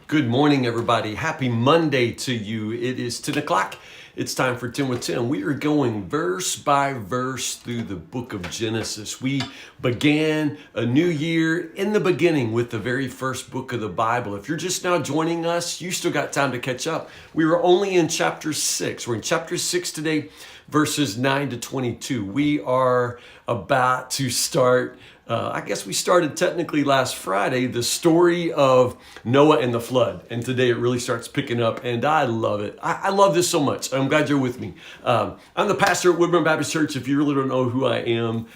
Good morning, everybody. Happy Monday to you. It is 10 o'clock. It's time for 10 with Tim. We are going verse by verse through the book of Genesis. We began a new year in the beginning with the very first book of the Bible. If you're just now joining us, you still got time to catch up. We were only in chapter 6. We're in chapter 6 today, verses 9 to 22. We are about to start I guess we started technically last Friday, the story of Noah and the flood. And today it really starts picking up, and I love it. I love this so much. I'm glad you're with me. I'm the pastor at Woodburn Baptist Church, if you really don't know who I am.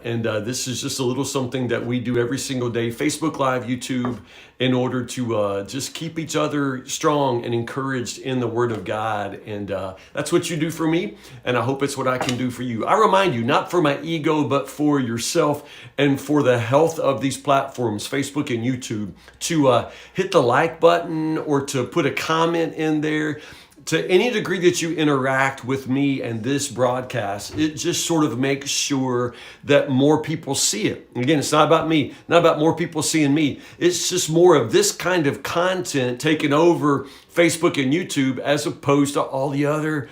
This is just a little something that we do every single day, Facebook Live, YouTube, in order to just keep each other strong and encouraged in the Word of God. And that's what you do for me, and I hope it's what I can do for you. I remind you, not for my ego, but for yourself and for the health of these platforms, Facebook and YouTube, to hit the like button or to put a comment in there. To any degree that you interact with me and this broadcast, it just sort of makes sure that more people see it. Again, it's not about me, not about more people seeing me. It's just more of this kind of content taking over Facebook and YouTube as opposed to all the other,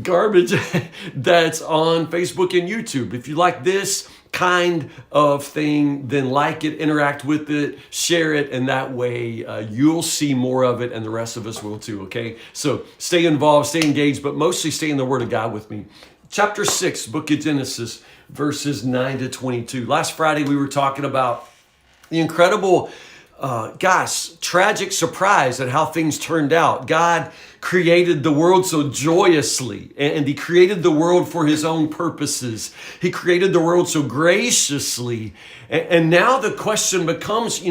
garbage that's on Facebook and YouTube. If you like this kind of thing, then like it, interact with it, share it, and that way you'll see more of it, and the rest of us will too, okay? So stay involved, stay engaged, but mostly stay in the Word of God with me. Chapter 6, book of Genesis, verses 9 to 22. Last Friday we were talking about the incredible tragic surprise at how things turned out. God created the world so joyously, and He created the world for His own purposes. He created the world so graciously. And now the question becomes,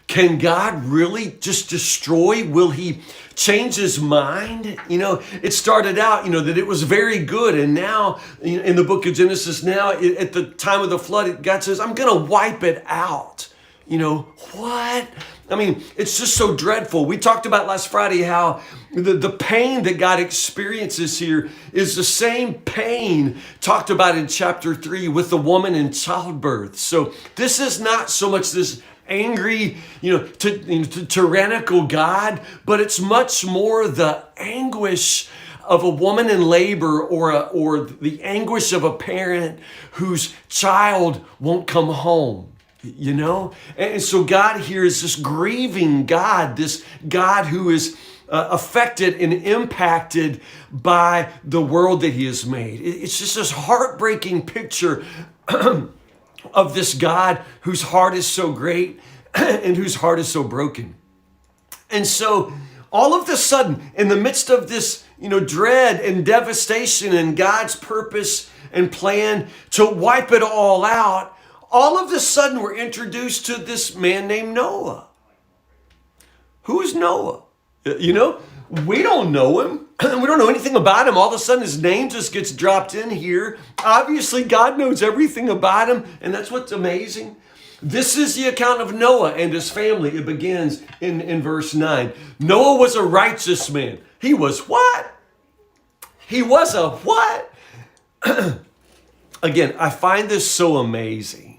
can God really just destroy? Will He change His mind? It started out, that it was very good. And now in the book of Genesis, at the time of the flood, God says, I'm going to wipe it out. What? I mean, it's just so dreadful. We talked about last Friday how the pain that God experiences here is the same pain talked about in chapter 3 with the woman in childbirth. So this is not so much this angry, tyrannical God, but it's much more the anguish of a woman in labor or the anguish of a parent whose child won't come home. And so God here is this grieving God, this God who is affected and impacted by the world that He has made. It's just this heartbreaking picture of this God whose heart is so great and whose heart is so broken. And so all of a sudden, in the midst of this, dread and devastation and God's purpose and plan to wipe it all out, all of a sudden we're introduced to this man named Noah. Who is Noah? We don't know him. We don't know anything about him. All of a sudden his name just gets dropped in here. Obviously God knows everything about him, and that's what's amazing. This is the account of Noah and his family. It begins in verse 9. Noah was a righteous man. He was what? He was a what? Again, I find this so amazing.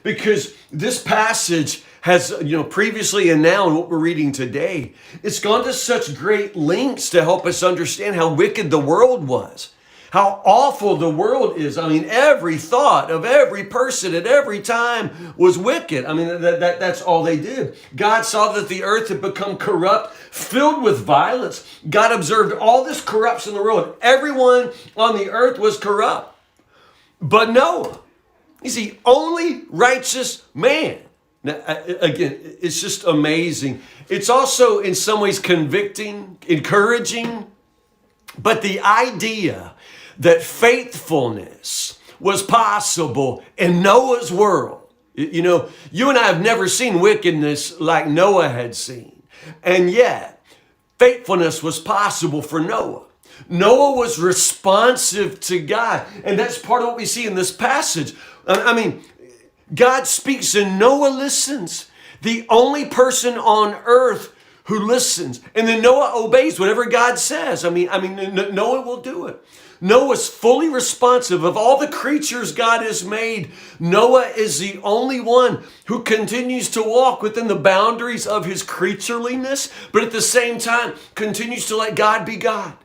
Because this passage has, previously and now in what we're reading today, it's gone to such great lengths to help us understand how wicked the world was, how awful the world is. I mean, every thought of every person at every time was wicked. I mean, that's all they did. God saw that the earth had become corrupt, filled with violence. God observed all this corruption in the world. Everyone on the earth was corrupt. But Noah, he's the only righteous man. Now, again, it's just amazing. It's also in some ways convicting, encouraging, but the idea that faithfulness was possible in Noah's world. You and I have never seen wickedness like Noah had seen, and yet faithfulness was possible for Noah. Noah was responsive to God, and that's part of what we see in this passage. God speaks and Noah listens. The only person on earth who listens. And then Noah obeys whatever God says. Noah will do it. Noah's fully responsive. Of all the creatures God has made, Noah is the only one who continues to walk within the boundaries of his creatureliness, but at the same time continues to let God be God.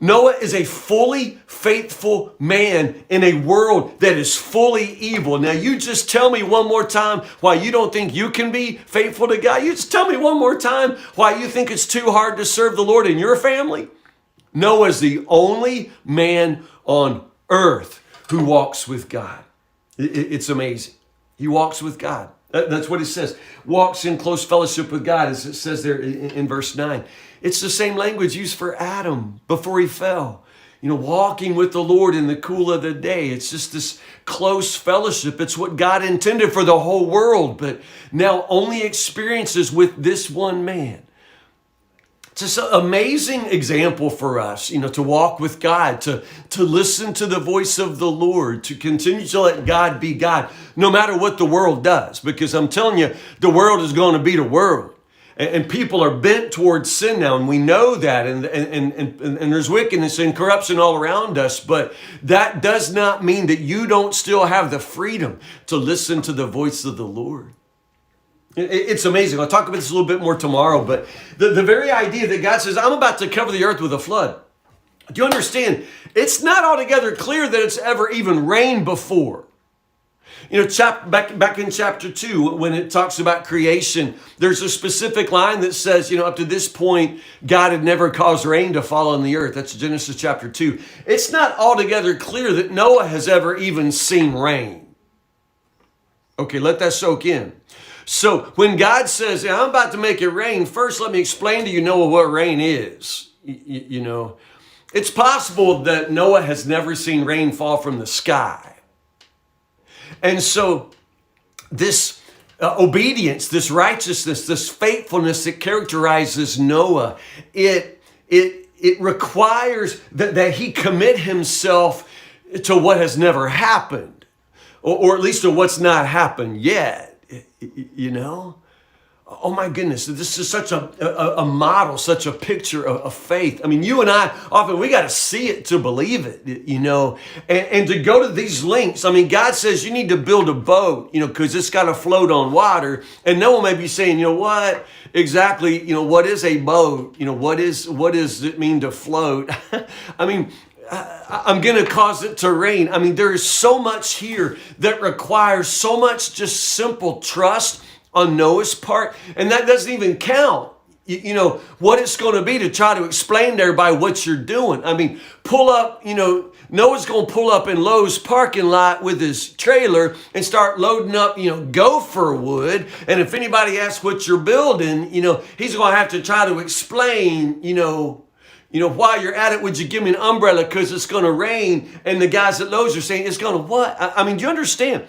Noah is a fully faithful man in a world that is fully evil. Now, you just tell me one more time why you don't think you can be faithful to God. You just tell me one more time why you think it's too hard to serve the Lord in your family. Noah is the only man on earth who walks with God. It's amazing. He walks with God. That's what it says. Walks in close fellowship with God, as it says there in verse 9. It's the same language used for Adam before he fell. Walking with the Lord in the cool of the day. It's just this close fellowship. It's what God intended for the whole world, but now only experiences with this one man. It's just an amazing example for us, to walk with God, to listen to the voice of the Lord, to continue to let God be God, no matter what the world does. Because I'm telling you, the world is going to be the world. And people are bent towards sin now, and we know that, and there's wickedness and corruption all around us, but that does not mean that you don't still have the freedom to listen to the voice of the Lord. It's amazing. I'll talk about this a little bit more tomorrow, but the very idea that God says, I'm about to cover the earth with a flood. Do you understand? It's not altogether clear that it's ever even rained before. Back in chapter 2, when it talks about creation, there's a specific line that says, up to this point, God had never caused rain to fall on the earth. That's Genesis chapter 2. It's not altogether clear that Noah has ever even seen rain. Okay, let that soak in. So when God says, I'm about to make it rain, first let me explain to you, Noah, what rain is. It's possible that Noah has never seen rain fall from the sky. And so this obedience, this righteousness, this faithfulness that characterizes Noah, it requires that he commit himself to what has never happened, or at least to what's not happened yet. Oh my goodness, this is such a model, such a picture of faith. I mean, you and I, often we got to see it to believe it, and to go to these lengths. I mean, God says you need to build a boat, because it's got to float on water. And no one may be saying, what exactly, what is a boat? What does it mean to float? I mean, I'm going to cause it to rain. I mean, there is so much here that requires so much just simple trust on Noah's part. And that doesn't even count, what it's going to be to try to explain to everybody what you're doing. I mean, pull up, Noah's going to pull up in Lowe's parking lot with his trailer and start loading up, gopher wood. And if anybody asks what you're building, he's going to have to try to explain, while you're at it, would you give me an umbrella because it's going to rain? And the guys at Lowe's are saying, it's going to what? I mean, do you understand?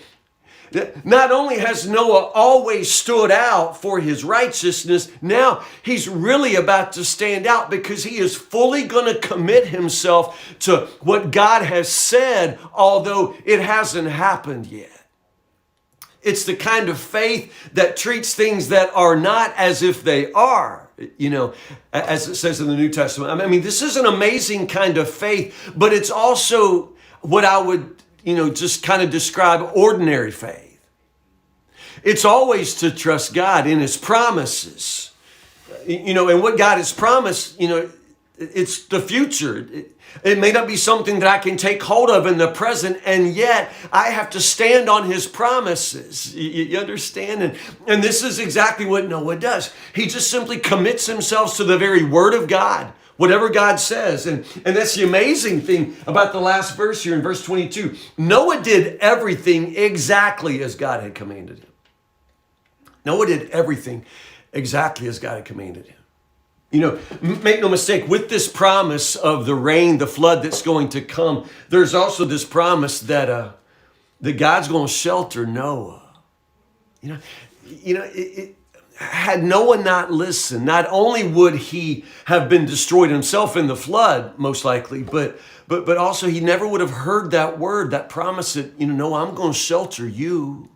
Not only has Noah always stood out for his righteousness, now he's really about to stand out because he is fully going to commit himself to what God has said, although it hasn't happened yet. It's the kind of faith that treats things that are not as if they are, as it says in the New Testament. I mean, this is an amazing kind of faith, but it's also what I would, just kind of describe ordinary faith. It's always to trust God in his promises, and what God has promised, it's the future. It may not be something that I can take hold of in the present, and yet I have to stand on his promises. You understand? And this is exactly what Noah does. He just simply commits himself to the very word of God, whatever God says. And that's the amazing thing about the last verse here in verse 22. Noah did everything exactly as God had commanded him. Noah did everything exactly as God had commanded him. Make no mistake, with this promise of the rain, the flood that's going to come, there's also this promise that God's going to shelter Noah. Had Noah not listened, not only would he have been destroyed himself in the flood, most likely, but also he never would have heard that word, that promise that, Noah, I'm going to shelter you.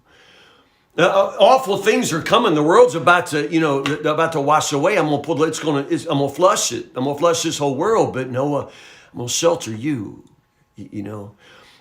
Awful things are coming. The world's about to wash away. I'm gonna flush it. I'm gonna flush this whole world. But Noah, I'm gonna shelter you. you know.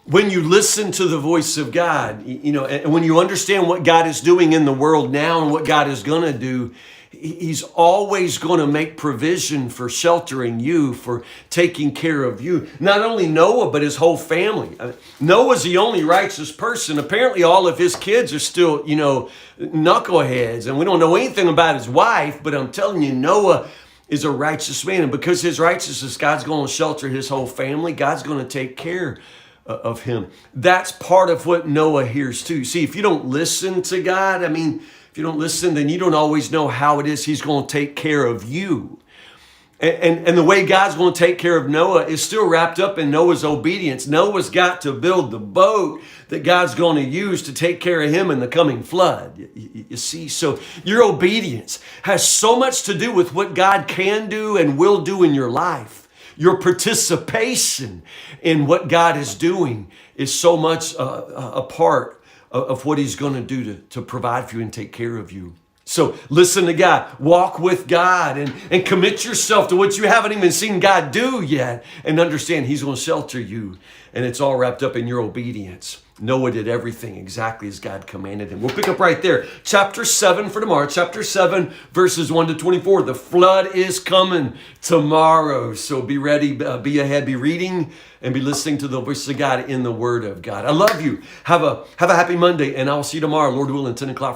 When you listen to the voice of God, you know, and when you understand what God is doing in the world now and what God is going to do, He's always going to make provision for sheltering you, for taking care of you. Not only Noah, but his whole family. Noah's the only righteous person. Apparently all of his kids are still, you know, knuckleheads. And we don't know anything about his wife, but I'm telling you, Noah is a righteous man. And because his righteousness, God's going to shelter his whole family. God's going to take care of him. That's part of what Noah hears too. See, if you don't listen to God, I mean, if you don't listen, then you don't always know how it is He's going to take care of you. And the way God's going to take care of Noah is still wrapped up in Noah's obedience. Noah's got to build the boat that God's going to use to take care of him in the coming flood. You see, so your obedience has so much to do with what God can do and will do in your life. Your participation in what God is doing is so much a part of what He's going to do to provide for you and take care of you. So listen to God, walk with God, and commit yourself to what you haven't even seen God do yet, and understand He's going to shelter you, and it's all wrapped up in your obedience. Noah did everything exactly as God commanded him. We'll pick up right there. Chapter 7 for tomorrow. Chapter 7, verses 1 to 24. The flood is coming tomorrow. So be ready, be ahead, be reading, and be listening to the voice of God in the Word of God. I love you. Have a happy Monday, and I'll see you tomorrow, Lord willing, 10 o'clock.